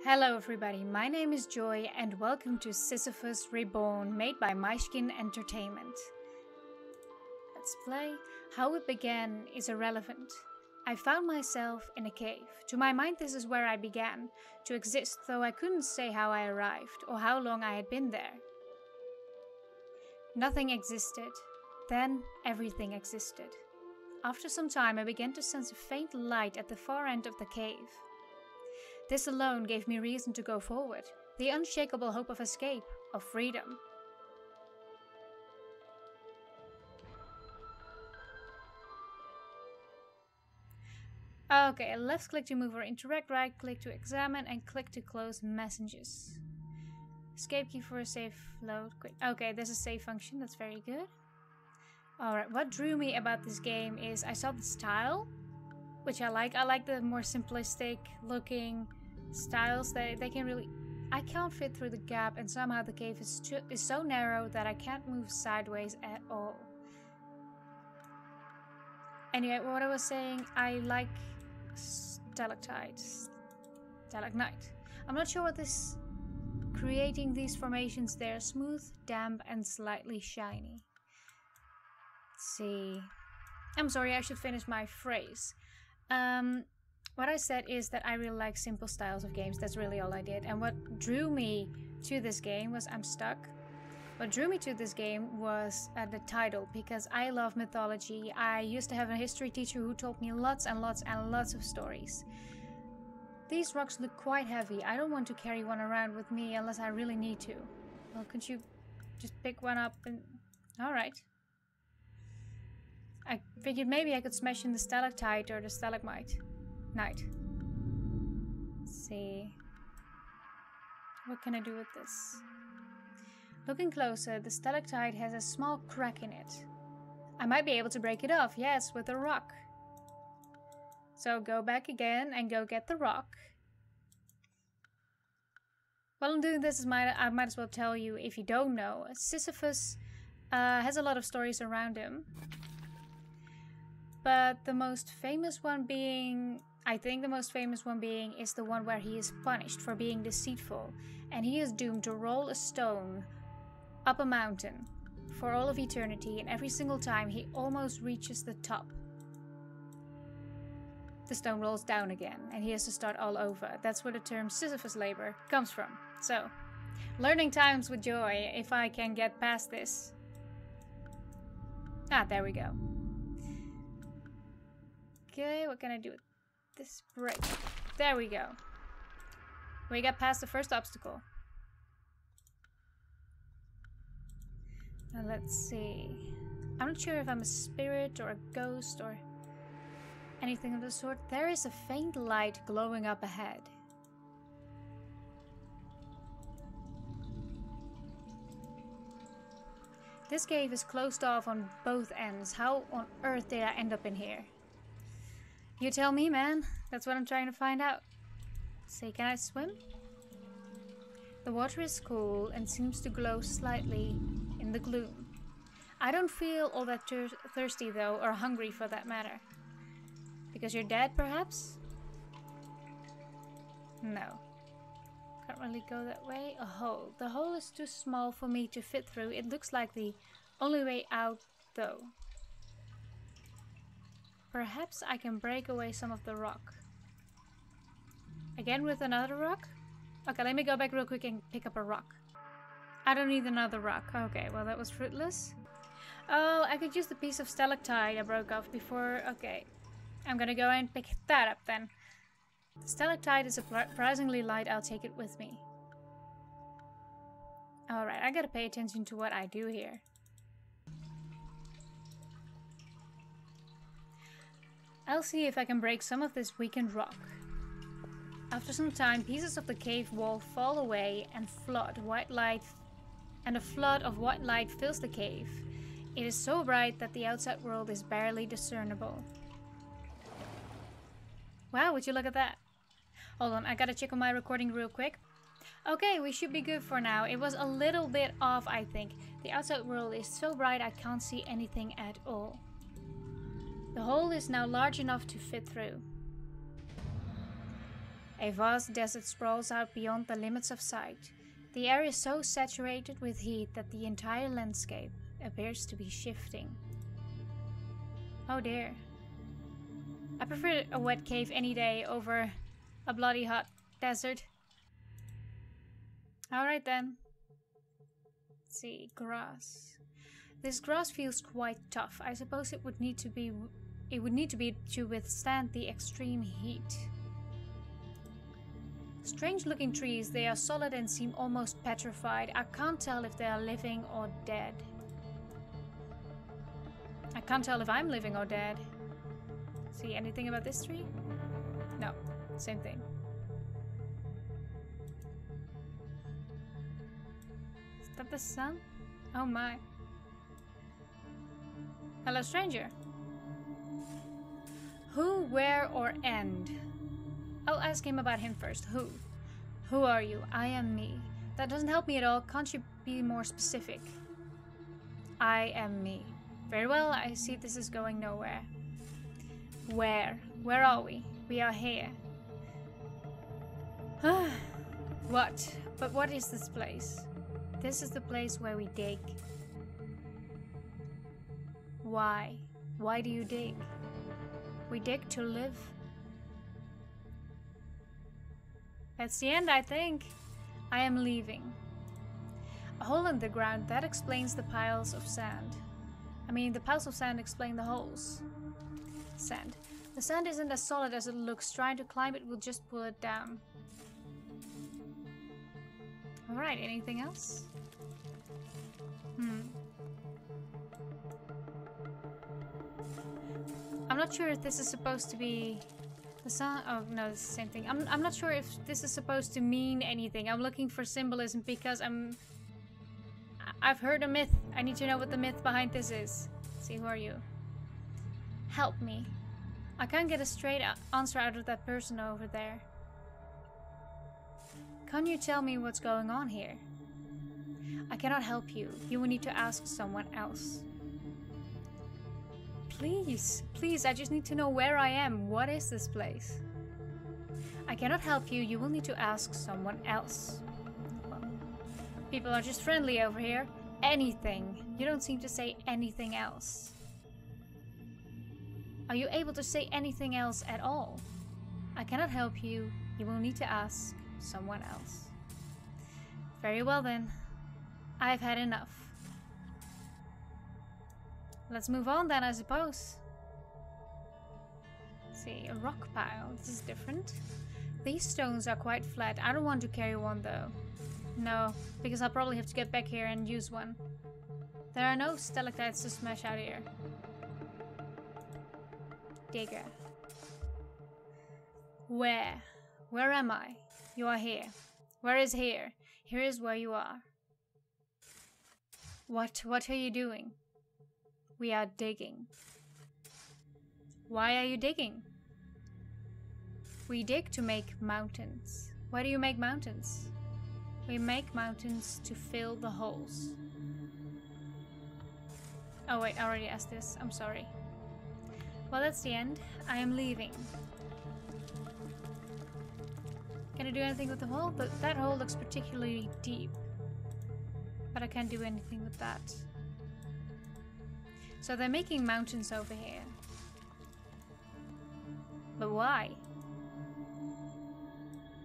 Hello everybody, my name is Joy and welcome to Sisyphus Reborn, made by Myskin Entertainment. Let's play. How it began is irrelevant. I found myself in a cave. To my mind this is where I began to exist, though I couldn't say how I arrived or how long I had been there. Nothing existed. Then everything existed. After some time I began to sense a faint light at the far end of the cave. This alone gave me reason to go forward, the unshakable hope of escape, of freedom. Okay, left click to move or interact, right click to examine, and click to close messages. Escape key for a safe load. Quick. Okay, there's a save function, that's very good. Alright, what drew me about this game is I saw the style, which I like. I like the more simplistic looking styles. They can really... I can't fit through the gap, and somehow the cave is so narrow that I can't move sideways at all. Anyway, what I was saying, I like stalactite. I'm not sure what this... creating these formations there. Smooth, damp, and slightly shiny. Let's see. I'm sorry, I should finish my phrase. What I said is that I really like simple styles of games. That's really all I did. And what drew me to this game was... I'm stuck. What drew me to this game was the title, because I love mythology. I used to have a history teacher who told me lots and lots and lots of stories. These rocks look quite heavy. I don't want to carry one around with me unless I really need to. Well, could you just pick one up and... Alright. I figured maybe I could smash in the stalactite or the stalagmite. Let's see. What can I do with this? Looking closer, the stalactite has a small crack in it. I might be able to break it off, yes, with a rock. So go back again and go get the rock. While I'm doing this, I might as well tell you, if you don't know, Sisyphus has a lot of stories around him. But the most famous one being... I think the most famous one being is the one where he is punished for being deceitful, and he is doomed to roll a stone up a mountain for all of eternity, and every single time he almost reaches the top, the stone rolls down again and he has to start all over. That's where the term Sisyphus labor comes from. So, learning times with Joy, if I can get past this. Ah, there we go. Okay, what can I do with this break? There we go. We got past the first obstacle. Now let's see. I'm not sure if I'm a spirit or a ghost or anything of the sort. There is a faint light glowing up ahead. This cave is closed off on both ends. How on earth did I end up in here? You tell me, man. That's what I'm trying to find out. Say, can I swim? The water is cool and seems to glow slightly in the gloom. I don't feel all that thirsty though, or hungry for that matter. Because you're dead, perhaps? No. Can't really go that way. A hole. The hole is too small for me to fit through. It looks like the only way out though. Perhaps I can break away some of the rock. Again with another rock? Okay, let me go back real quick and pick up a rock. I don't need another rock. Okay, well that was fruitless. Oh, I could use the piece of stalactite I broke off before. Okay, I'm gonna go and pick that up then. The stalactite is surprisingly light. I'll take it with me. Alright, I gotta pay attention to what I do here. I'll see if I can break some of this weakened rock. After some time, pieces of the cave wall fall away and a flood of white light fills the cave. It is so bright that the outside world is barely discernible. Wow, would you look at that? Hold on, I gotta check on my recording real quick. Okay, we should be good for now. It was a little bit off, I think. The outside world is so bright I can't see anything at all. The hole is now large enough to fit through. A vast desert sprawls out beyond the limits of sight. The air is so saturated with heat that the entire landscape appears to be shifting. Oh dear. I prefer a wet cave any day over a bloody hot desert. Alright then. Let's see, grass. This grass feels quite tough. I suppose it would need to be to withstand the extreme heat. Strange looking trees, they are solid and seem almost petrified. I can't tell if they are living or dead. I can't tell if I'm living or dead. See anything about this tree? No, same thing. Is that the sun? Oh my. Hello, stranger. Who, where, or end? I'll ask him about him first. Who? Who are you? I am me. That doesn't help me at all. Can't you be more specific? I am me. Very well, I see this is going nowhere. Where? Where are we? We are here. What? But what is this place? This is the place where we dig. Why? Why do you dig? We dig to live. That's the end, I think. I am leaving. A hole in the ground, that explains the piles of sand. I mean, the piles of sand explain the holes. Sand. The sand isn't as solid as it looks. Trying to climb it will just pull it down. Alright, anything else? I'm not sure if this is supposed to be the sun. Oh no, it's the same thing. I'm not sure if this is supposed to mean anything. I'm looking for symbolism because I've heard a myth. I need to know what the myth behind this is. Let's see, who are you? Help me. I can't get a straight answer out of that person over there. Can you tell me what's going on here? I cannot help you. You will need to ask someone else. Please, please, I just need to know where I am. What is this place? I cannot help you. You will need to ask someone else. Well, people are just friendly over here. Anything. You don't seem to say anything else. Are you able to say anything else at all? I cannot help you. You will need to ask someone else. Very well then. I've had enough. Let's move on then, I suppose. Let's see, a rock pile. This is different. These stones are quite flat. I don't want to carry one though. No, because I'll probably have to get back here and use one. There are no stalactites to smash out here. Digger. Where? Where am I? You are here. Where is here? Here is where you are. What are you doing? We are digging. Why are you digging? We dig to make mountains. Why do you make mountains? We make mountains to fill the holes. Oh wait, I already asked this. I'm sorry. Well, that's the end. I am leaving. Can I do anything with the hole? That hole looks particularly deep. But I can't do anything with that. So they're making mountains over here. But why?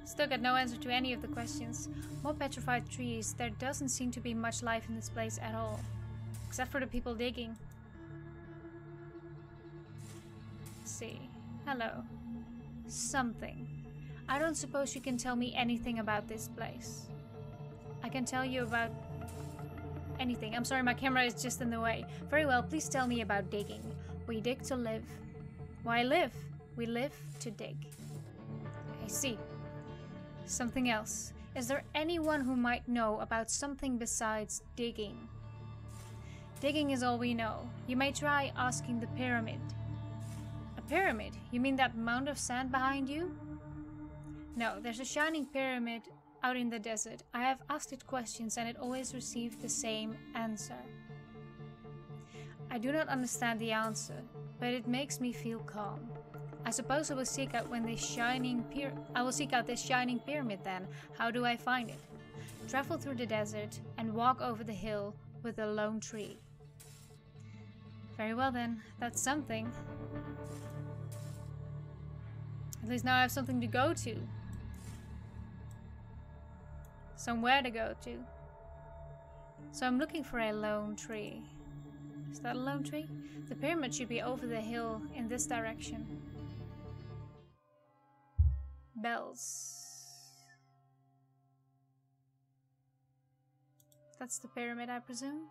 Still got no answer to any of the questions. More petrified trees. There doesn't seem to be much life in this place at all. Except for the people digging. Let's see. Hello. Something. I don't suppose you can tell me anything about this place. I can tell you about anything. I'm sorry, my camera is just in the way. Very well, please tell me about digging. We dig to live. Why live? We live to dig. I see. Something else. Is there anyone who might know about something besides digging? Digging is all we know. You may try asking the pyramid. A pyramid? You mean that mound of sand behind you? No, there's a shining pyramid out in the desert. I have asked it questions and it always received the same answer. I do not understand the answer, but it makes me feel calm. I suppose I will seek out this shining pyramid then. How do I find it? Travel through the desert and walk over the hill with a lone tree. Very well then, that's something. At least now I have something to go to. Somewhere to go to. So I'm looking for a lone tree. Is that a lone tree? The pyramid should be over the hill in this direction. Bells. That's the pyramid, I presume.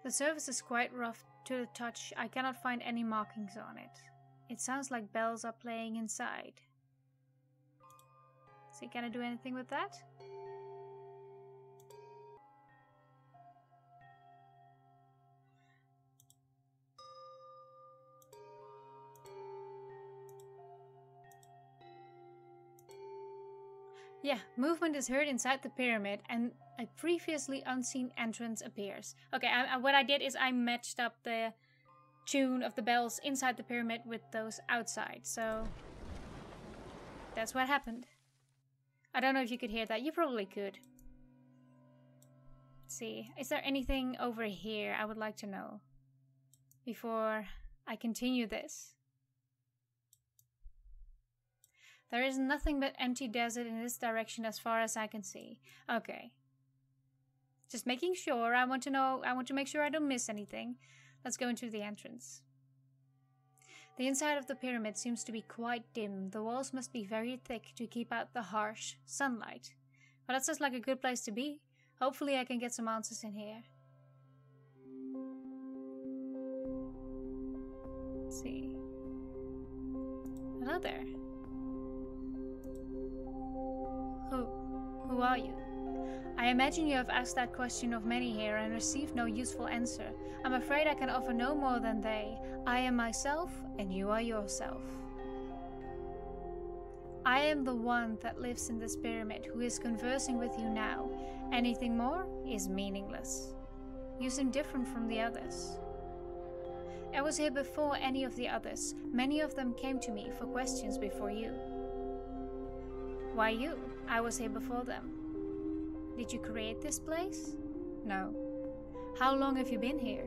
The surface is quite rough to the touch. I cannot find any markings on it. It sounds like bells are playing inside. So can I do anything with that? Yeah, movement is heard inside the pyramid and a previously unseen entrance appears. Okay, what I did is I matched up the tune of the bells inside the pyramid with those outside, so that's what happened. I don't know if you could hear that. You probably could. Let's see, is there anything over here I would like to know before I continue this? There is nothing but empty desert in this direction as far as I can see. Okay. Just making sure. I want to make sure I don't miss anything. Let's go into the entrance. The inside of the pyramid seems to be quite dim. The walls must be very thick to keep out the harsh sunlight. Well, that sounds like a good place to be. Hopefully I can get some answers in here. Let's see. Hello there. Who are you? I imagine you have asked that question of many here and received no useful answer. I'm afraid I can offer no more than they. I am myself, and you are yourself. I am the one that lives in this pyramid, who is conversing with you now. Anything more is meaningless. You seem different from the others. I was here before any of the others. Many of them came to me for questions before you. Why you? I was here before them. Did you create this place? No. How long have you been here?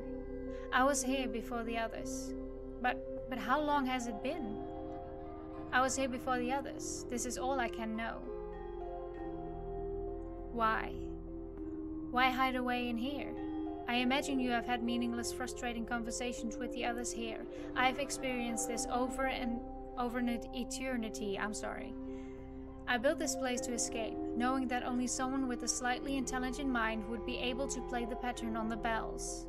I was here before the others. But how long has it been? I was here before the others. This is all I can know. Why? Why hide away in here? I imagine you have had meaningless, frustrating conversations with the others here. I have experienced this over an eternity. I built this place to escape, knowing that only someone with a slightly intelligent mind would be able to play the pattern on the bells.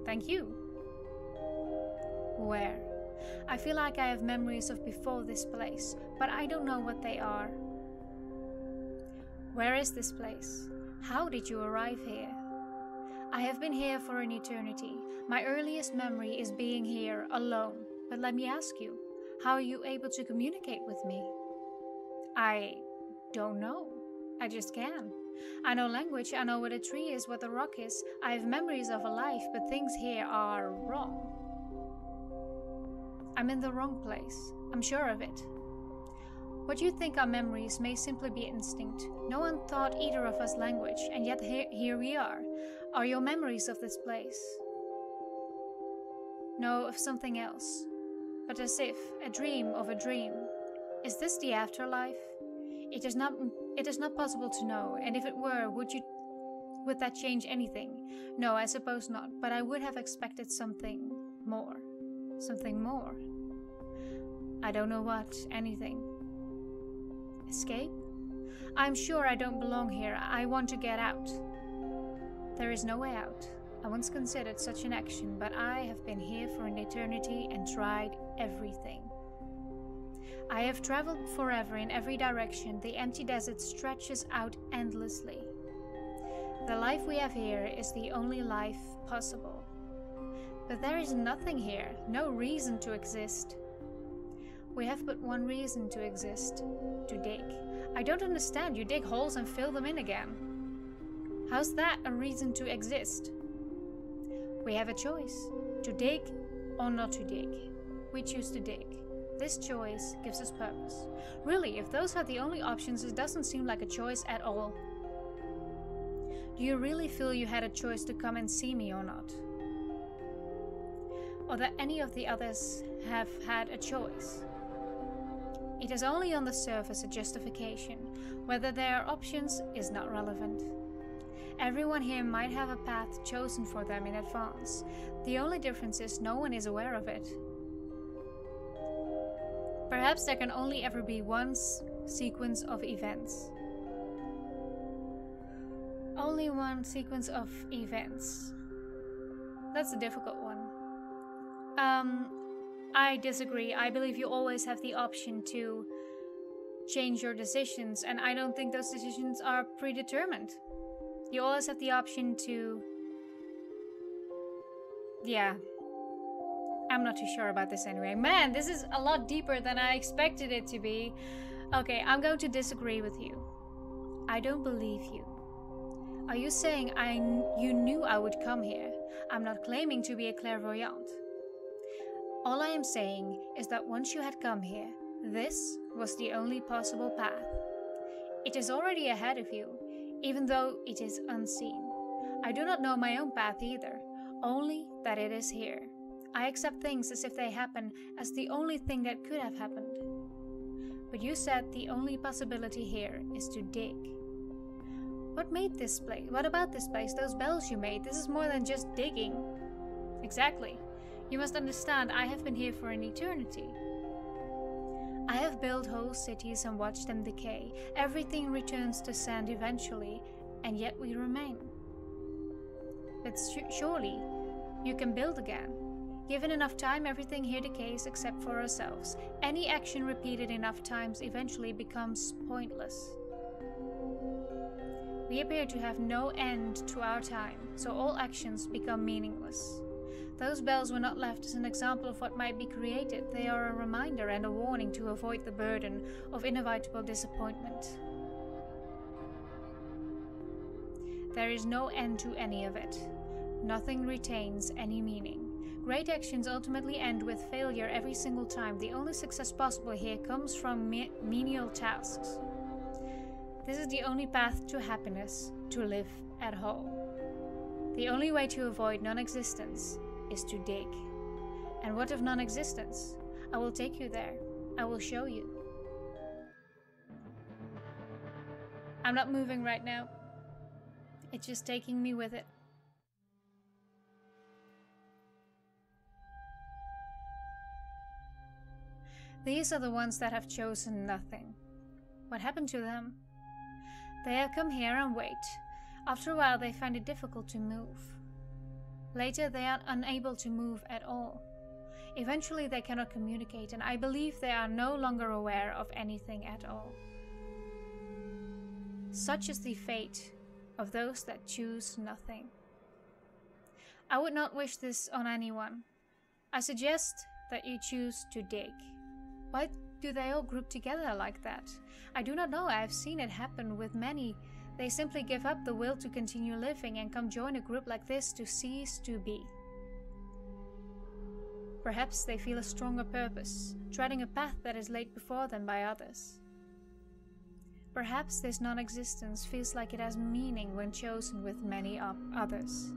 Thank you. Where? I feel like I have memories of before this place, but I don't know what they are. Where is this place? How did you arrive here? I have been here for an eternity. My earliest memory is being here, alone. But let me ask you, how are you able to communicate with me? I don't know. I just can. I know language, I know what a tree is, what a rock is. I have memories of a life, but things here are wrong. I'm in the wrong place. I'm sure of it. What you think are memories may simply be instinct. No one taught either of us language, and yet here we are. Are your memories of this place? No, of something else. But as if a dream of a dream. Is this the afterlife? It is not possible to know, and if it were, would that change anything? No, I suppose not, but I would have expected something more. Something more. I don't know what, anything. Escape? I'm sure I don't belong here. I want to get out. There is no way out. I once considered such an action, but I have been here for an eternity and tried everything. I have traveled forever in every direction. The empty desert stretches out endlessly. The life we have here is the only life possible. But there is nothing here, no reason to exist. We have but one reason to exist, to dig. I don't understand. You dig holes and fill them in again. How's that a reason to exist? We have a choice, to dig or not to dig. We choose to dig. This choice gives us purpose. Really, if those are the only options, it doesn't seem like a choice at all. Do you really feel you had a choice to come and see me or not? Or that any of the others have had a choice? It is only on the surface a justification. Whether there are options is not relevant. Everyone here might have a path chosen for them in advance. The only difference is no one is aware of it. Perhaps there can only ever be one sequence of events. Only one sequence of events. That's a difficult one. I disagree. I believe you always have the option to change your decisions, and I don't think those decisions are predetermined. You always have the option to... Yeah. I'm not too sure about this anyway. Man, this is a lot deeper than I expected it to be. Okay, I'm going to disagree with you. I don't believe you. Are you saying you knew I would come here? I'm not claiming to be a clairvoyant. All I am saying is that once you had come here, this was the only possible path. It is already ahead of you, even though it is unseen. I do not know my own path either, only that it is here. I accept things as if they happen as the only thing that could have happened. But you said the only possibility here is to dig. What made this place? What about this place? Those bells you made? This is more than just digging. Exactly. You must understand, I have been here for an eternity. I have built whole cities and watched them decay. Everything returns to sand eventually, and yet we remain. But surely, you can build again. Given enough time, everything here decays except for ourselves. Any action repeated enough times eventually becomes pointless. We appear to have no end to our time, so all actions become meaningless. Those bells were not left as an example of what might be created. They are a reminder and a warning to avoid the burden of inevitable disappointment. There is no end to any of it. Nothing retains any meaning. Great actions ultimately end with failure every single time. The only success possible here comes from menial tasks. This is the only path to happiness, to live at whole. The only way to avoid non-existence is to dig. And what of non-existence? I will take you there. I will show you. I'm not moving right now. It's just taking me with it. These are the ones that have chosen nothing. What happened to them? They have come here and wait. After a while they find it difficult to move. Later they are unable to move at all. Eventually they cannot communicate, and I believe they are no longer aware of anything at all. Such is the fate of those that choose nothing. I would not wish this on anyone. I suggest that you choose to dig. Why do they all group together like that? I do not know. I have seen it happen with many. They simply give up the will to continue living and come join a group like this to cease to be. Perhaps they feel a stronger purpose, treading a path that is laid before them by others. Perhaps this non-existence feels like it has meaning when chosen with many others.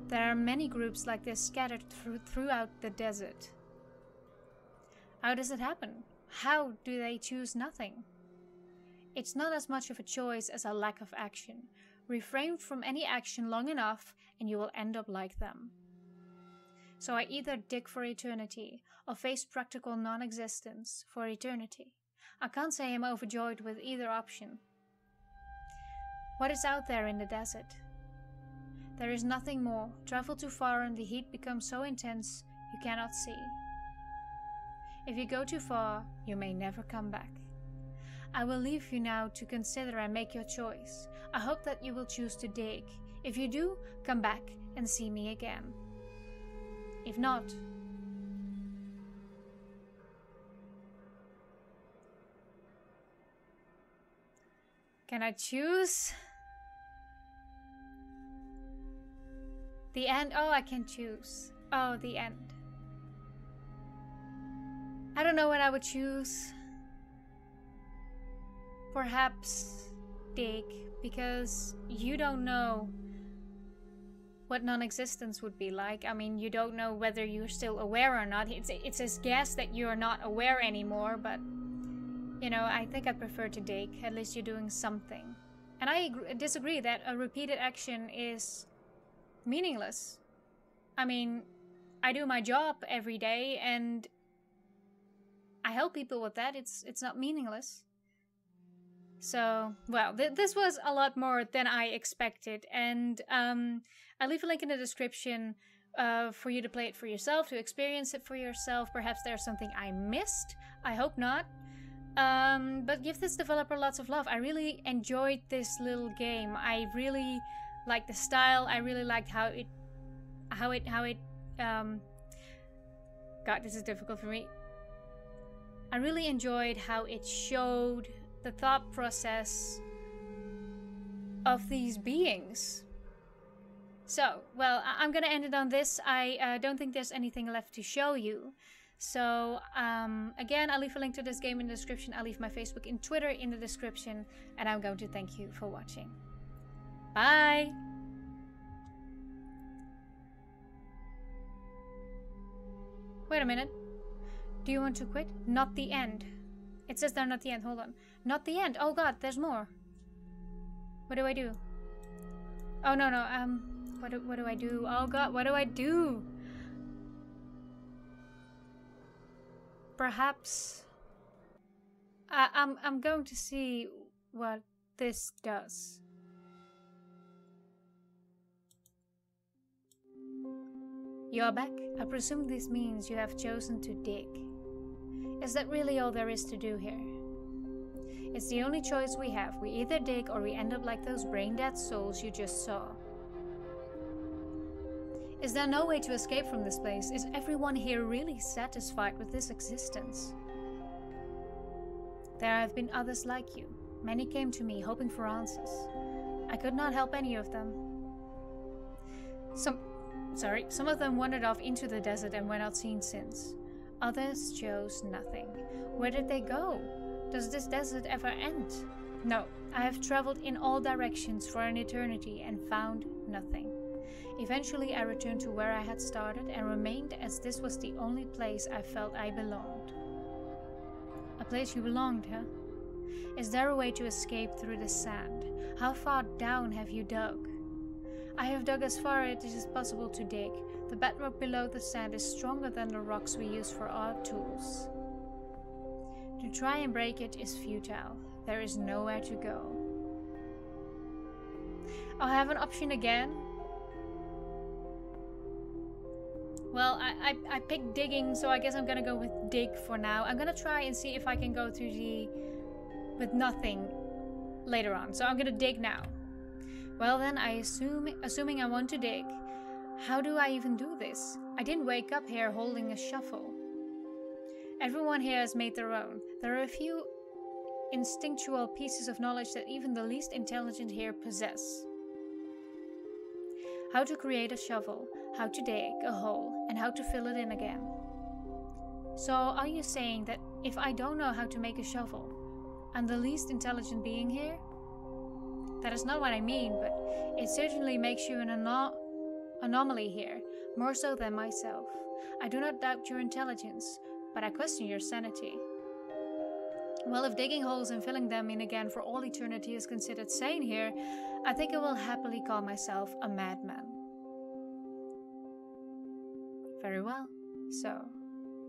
There are many groups like this scattered throughout the desert. How does it happen? How do they choose nothing? It's not as much of a choice as a lack of action. Refrain from any action long enough and you will end up like them. So I either dig for eternity or face practical non-existence for eternity. I can't say I'm overjoyed with either option. What is out there in the desert? There is nothing more. Travel too far and the heat becomes so intense you cannot see. If you go too far, you may never come back. I will leave you now to consider and make your choice. I hope that you will choose to dig. If you do, come back and see me again. If not, can I choose? The end? Oh, I can choose. Oh, the end. I don't know what I would choose. Perhaps dig, because you don't know what non-existence would be like. I mean, you don't know whether you're still aware or not. It's a guess that you're not aware anymore, but you know, I think I'd prefer to dig. At least you're doing something. And I disagree that a repeated action is meaningless. I mean, I do my job every day and I help people with that. It's not meaningless. So, well, this was a lot more than I expected, and I'll leave a link in the description for you to play it for yourself, to experience it for yourself. Perhaps there's something I missed. I hope not. But give this developer lots of love. I really enjoyed this little game. I really liked the style. I really liked how it God, this is difficult for me. I really enjoyed how it showed the thought process of these beings. So, well, I'm gonna end it on this. I don't think there's anything left to show you. So, again, I'll leave a link to this game in the description. I'll leave my Facebook and Twitter in the description. And I'm going to thank you for watching. Bye! Wait a minute. Do you want to quit? Not the end. It says they're not the end. Hold on. Not the end. Oh god, there's more. What do I do? Oh no. What do I do? Oh god, what do I do? Perhaps I'm going to see what this does. You're back. I presume this means you have chosen to dig. Is that really all there is to do here? It's the only choice we have. We either dig or we end up like those brain-dead souls you just saw. Is there no way to escape from this place? Is everyone here really satisfied with this existence? There have been others like you. Many came to me hoping for answers. I could not help any of them. Some of them wandered off into the desert and were not seen since. Others chose nothing. Where did they go? Does this desert ever end? No, I have traveled in all directions for an eternity and found nothing. Eventually I returned to where I had started and remained, as this was the only place I felt I belonged. A place you belonged, huh? Is there a way to escape through the sand? How far down have you dug? I have dug as far as it is possible to dig. The bedrock below the sand is stronger than the rocks we use for our tools. To try and break it is futile. There is nowhere to go. I'll have an option again. Well, I picked digging, so I guess I'm gonna go with dig for now. I'm gonna try and see if I can go through with nothing later on. So I'm gonna dig now. Well then, assuming I want to dig, how do I even do this? I didn't wake up here holding a shovel. Everyone here has made their own. There are a few instinctual pieces of knowledge that even the least intelligent here possess. How to create a shovel, how to dig a hole, and how to fill it in again. So are you saying that if I don't know how to make a shovel, I'm the least intelligent being here? That is not what I mean, but it certainly makes you an anomaly here, more so than myself. I do not doubt your intelligence, but I question your sanity. Well, if digging holes and filling them in again for all eternity is considered sane here, I think I will happily call myself a madman. Very well. So,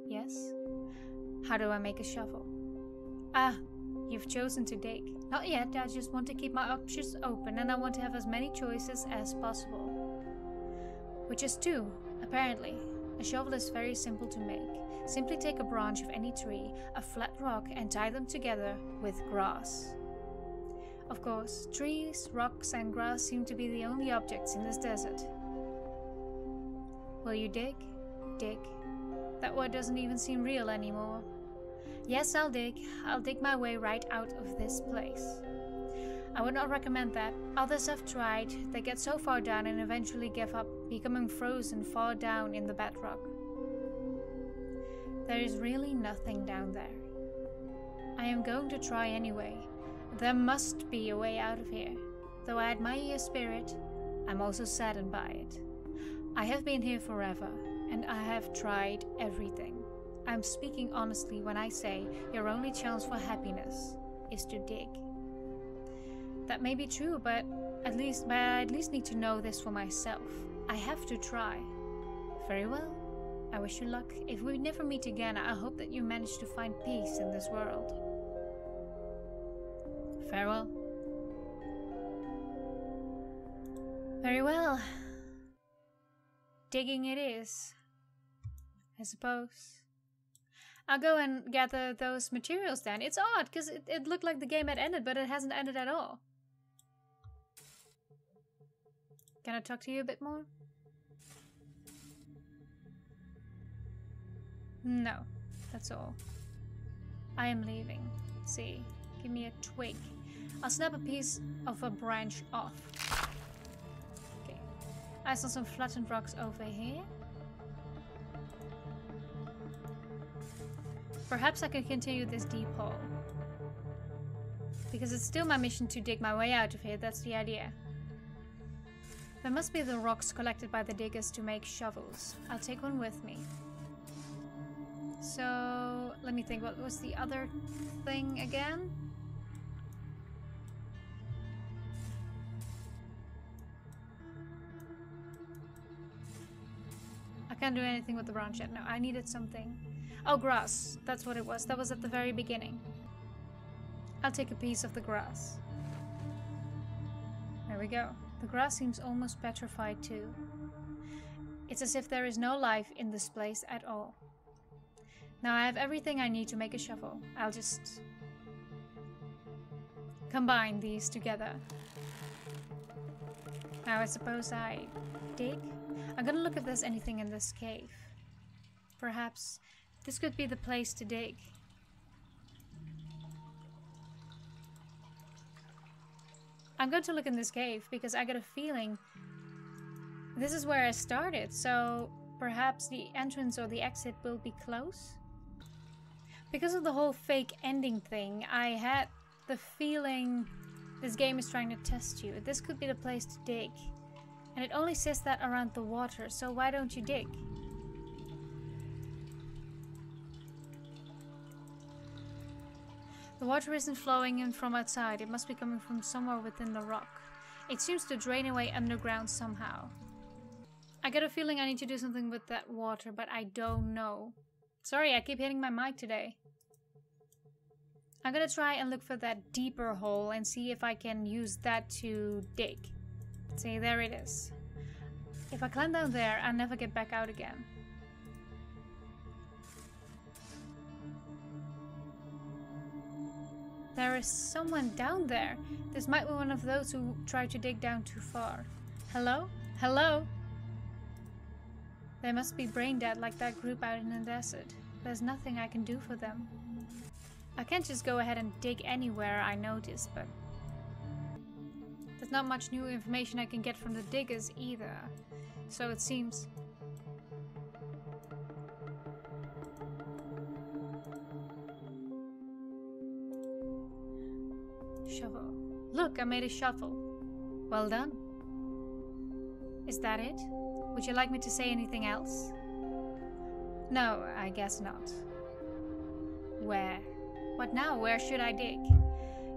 yes? How do I make a shovel? Ah, you've chosen to dig. Not yet, I just want to keep my options open and I want to have as many choices as possible. Which is 2, apparently. A shovel is very simple to make. Simply take a branch of any tree, a flat rock, and tie them together with grass. Of course, trees, rocks, and grass seem to be the only objects in this desert. Will you dig? Dig. That word doesn't even seem real anymore. Yes, I'll dig. I'll dig my way right out of this place. I would not recommend that. Others have tried. They get so far down and eventually give up, becoming frozen far down in the bedrock. There is really nothing down there. I am going to try anyway. There must be a way out of here. Though I admire your spirit, I'm also saddened by it. I have been here forever, and I have tried everything. I'm speaking honestly when I say your only chance for happiness is to dig. That may be true, but I at least need to know this for myself. I have to try. Very well. I wish you luck. If we never meet again, I hope that you manage to find peace in this world. Farewell. Very well. Digging it is, I suppose. I'll go and gather those materials then. It's odd, because it looked like the game had ended, but it hasn't ended at all. Can I talk to you a bit more? No, that's all. I am leaving. See, give me a twig. I'll snap a piece of a branch off. Okay. I saw some flattened rocks over here. Perhaps I can continue this deep hole. Because it's still my mission to dig my way out of here, that's the idea. There must be the rocks collected by the diggers to make shovels. I'll take one with me. So, let me think, what was the other thing again? I can't do anything with the branch yet. No, I needed something. Oh, grass. That's what it was. That was at the very beginning. I'll take a piece of the grass. There we go. The grass seems almost petrified too. It's as if there is no life in this place at all. Now I have everything I need to make a shovel. I'll just combine these together. Now I suppose I dig. I'm gonna look if there's anything in this cave. Perhaps this could be the place to dig. I'm going to look in this cave because I got a feeling this is where I started, so perhaps the entrance or the exit will be close. Because of the whole fake ending thing, I had the feeling this game is trying to test you. This could be the place to dig. And it only says that around the water, so why don't you dig? The water isn't flowing in from outside, it must be coming from somewhere within the rock. It seems to drain away underground somehow. I get a feeling I need to do something with that water, but I don't know. Sorry, I keep hitting my mic today. I'm gonna try and look for that deeper hole and see if I can use that to dig. See, there it is. If I climb down there, I'll never get back out again. There is someone down there. This might be one of those who tried to dig down too far. Hello? Hello? They must be brain dead like that group out in the desert. There's nothing I can do for them. I can't just go ahead and dig anywhere I notice, but there's not much new information I can get from the diggers either. So it seems. Shovel. Look, I made a shovel. Well done. Is that it? Would you like me to say anything else? No, I guess not. Where? What now? Where should I dig?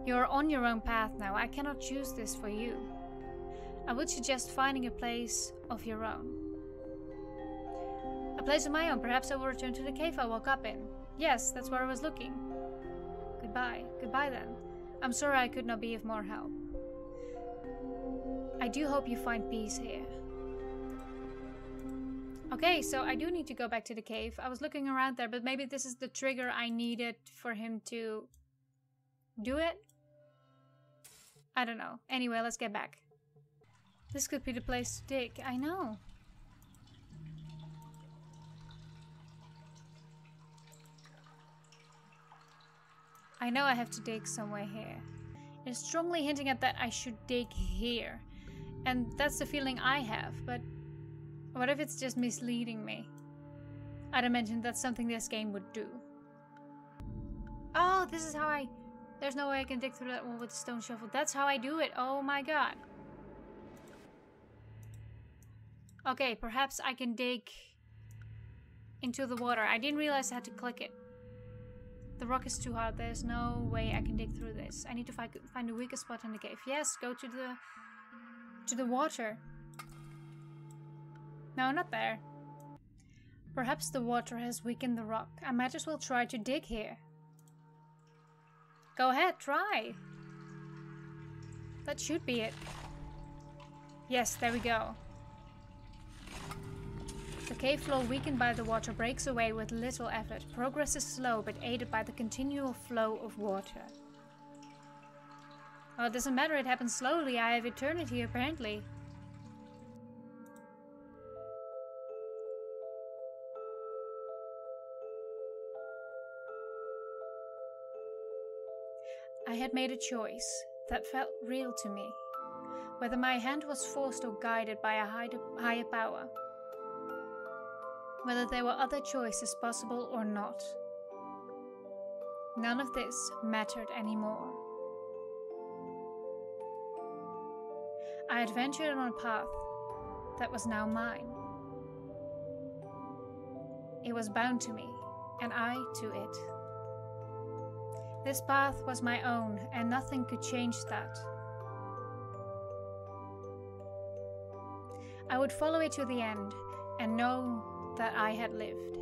You're on your own path now. I cannot choose this for you. I would suggest finding a place of your own. A place of my own. Perhaps I will return to the cave I woke up in. Yes, that's where I was looking. Goodbye. Goodbye then. I'm sorry I could not be of more help. I do hope you find peace here. Okay, so I do need to go back to the cave. I was looking around there, but maybe this is the trigger I needed for him to do it? I don't know. Anyway, let's get back. This could be the place to dig. I know. I know I have to dig somewhere here. It's strongly hinting at that I should dig here. And that's the feeling I have, but what if it's just misleading me? I'd imagine that's something this game would do. Oh, this is how I... There's no way I can dig through that one with the stone shovel. That's how I do it. Oh my god. Okay, perhaps I can dig into the water. I didn't realize I had to click it. The rock is too hard. There's no way I can dig through this. I need to find the weakest spot in the cave. Yes, go to the water. No, not there. Perhaps the water has weakened the rock. I might as well try to dig here. Go ahead, try. That should be it. Yes, there we go. The cave floor weakened by the water breaks away with little effort. Progress is slow, but aided by the continual flow of water. Well, it doesn't matter, it happens slowly. I have eternity, apparently. I had made a choice that felt real to me. Whether my hand was forced or guided by a higher power. Whether there were other choices possible or not. None of this mattered anymore. I adventured on a path that was now mine. It was bound to me, and I to it. This path was my own, and nothing could change that. I would follow it to the end, and know that I had lived.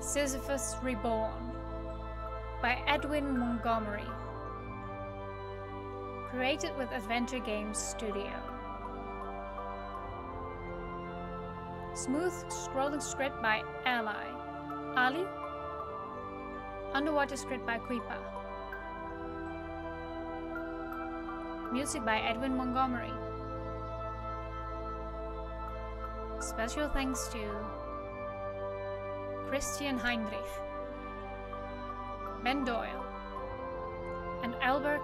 SISYPHUS Reborn by Edwin Montgomery. Created with Adventure Games Studio. Smooth scrolling script by Ali. Underwater script by Quipa. Music by Edwin Montgomery. Special thanks to Christian Heinrich, Ben Doyle, and Albert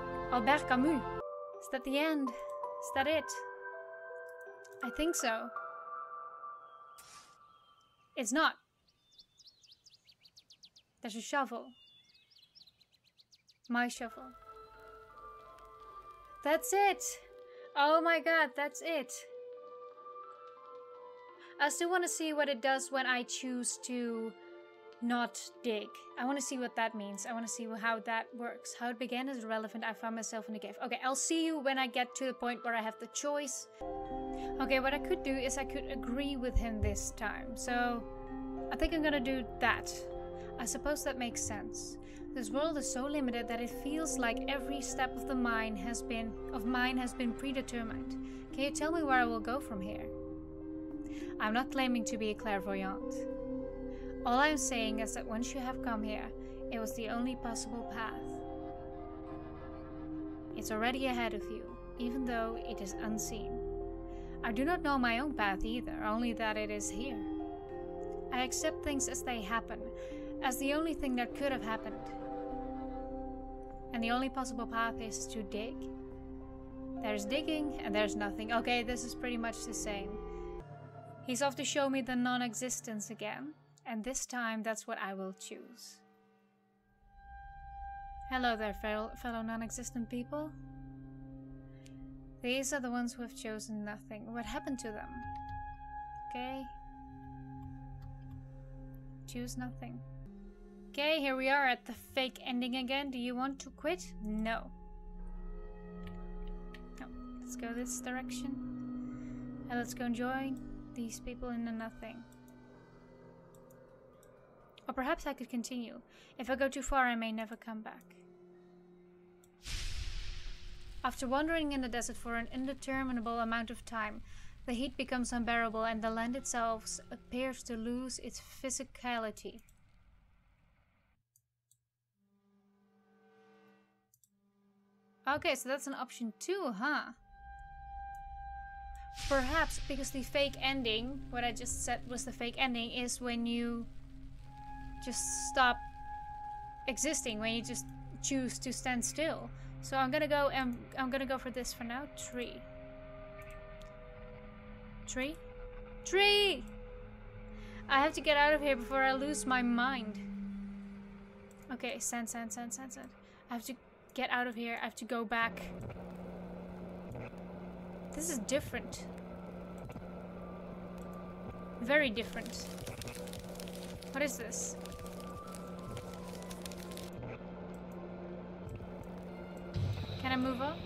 Camus. Is that the end? Is that it? I think so. It's not. There's a shovel. My shovel. That's it! Oh my god, that's it! I still want to see what it does when I choose to not dig. I want to see what that means. I want to see how that works. How it began is irrelevant. I found myself in a cave. Okay, I'll see you when I get to the point where I have the choice. Okay, what I could do is I could agree with him this time. So, I think I'm gonna do that. I suppose that makes sense. This world is so limited that it feels like every step of mine has been predetermined. Can you tell me where I will go from here? I'm not claiming to be a clairvoyant. All I'm saying is that once you have come here, it was the only possible path. It's already ahead of you, even though it is unseen. I do not know my own path either, only that it is here. I accept things as they happen, as the only thing that could have happened. And the only possible path is to dig. There's digging and there's nothing. Okay, this is pretty much the same. He's off to show me the non-existence again, and this time that's what I will choose. Hello there, fellow non-existent people. These are the ones who have chosen nothing. What happened to them? Okay. Choose nothing. Okay, here we are at the fake ending again. Do you want to quit? No. No. Let's go this direction. And let's go and join these people in the nothing. Or perhaps I could continue. If I go too far, I may never come back. After wandering in the desert for an indeterminable amount of time, the heat becomes unbearable and the land itself appears to lose its physicality. Okay, so that's an option too, huh? Perhaps because the fake ending, what I just said was the fake ending, is when you just stop existing, when you just choose to stand still. So I'm gonna go for this for now. Tree. Tree? Tree! I have to get out of here before I lose my mind. Okay, sand. I have to get out of here. I have to go back. This is different. Very different. What is this? Can I move on?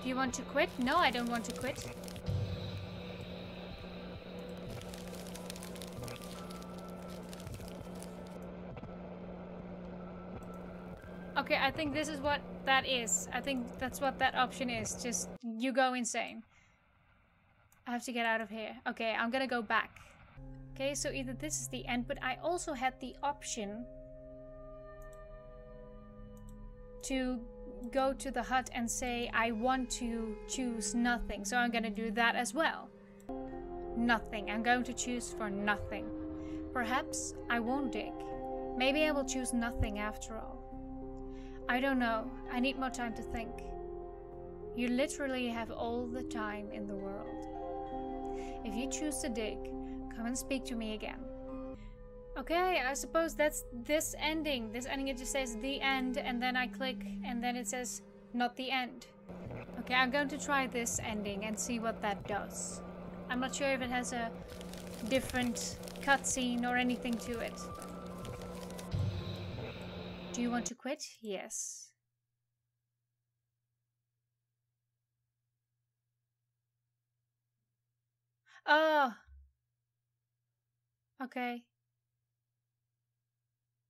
Do you want to quit? No, I don't want to quit. Okay, I think this is what that is. I think that's what that option is. Just, you go insane. I have to get out of here. Okay, I'm gonna go back. Okay, so either this is the end, but I also had the option to go to the hut and say I want to choose nothing. So I'm gonna do that as well. Nothing. I'm going to choose for nothing. Perhaps I won't dig. Maybe I will choose nothing after all. I don't know. I need more time to think. You literally have all the time in the world. If you choose to dig, come and speak to me again. Okay, I suppose that's this ending. This ending, it just says the end, and then I click, and then it says not the end. Okay, I'm going to try this ending and see what that does. I'm not sure if it has a different cutscene or anything to it. Do you want to quit? Yes. Oh. Okay.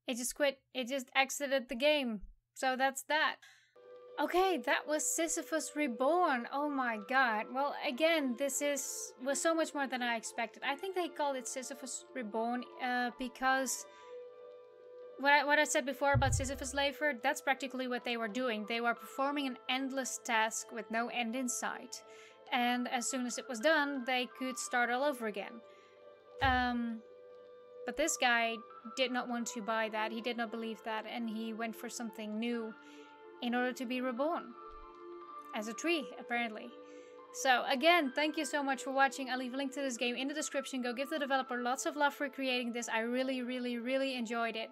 It just quit. It just exited the game. So that's that. Okay, that was Sisyphus Reborn. Oh my god. Well, again, this was so much more than I expected. I think they called it Sisyphus Reborn because what I said before about Sisyphus Labor, that's practically what they were doing. They were performing an endless task with no end in sight. And as soon as it was done, they could start all over again. But this guy did not want to buy that. He did not believe that, and he went for something new in order to be reborn. As a tree, apparently. So, again, thank you so much for watching. I'll leave a link to this game in the description. Go give the developer lots of love for creating this. I really, really, really enjoyed it.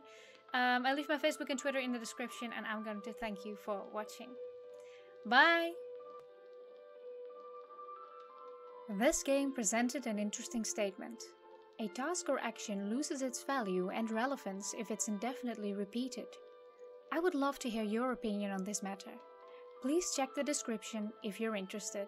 I'll leave my Facebook and Twitter in the description, and I'm going to thank you for watching. Bye! This game presented an interesting statement. A task or action loses its value and relevance if it's indefinitely repeated. I would love to hear your opinion on this matter. Please check the description if you're interested.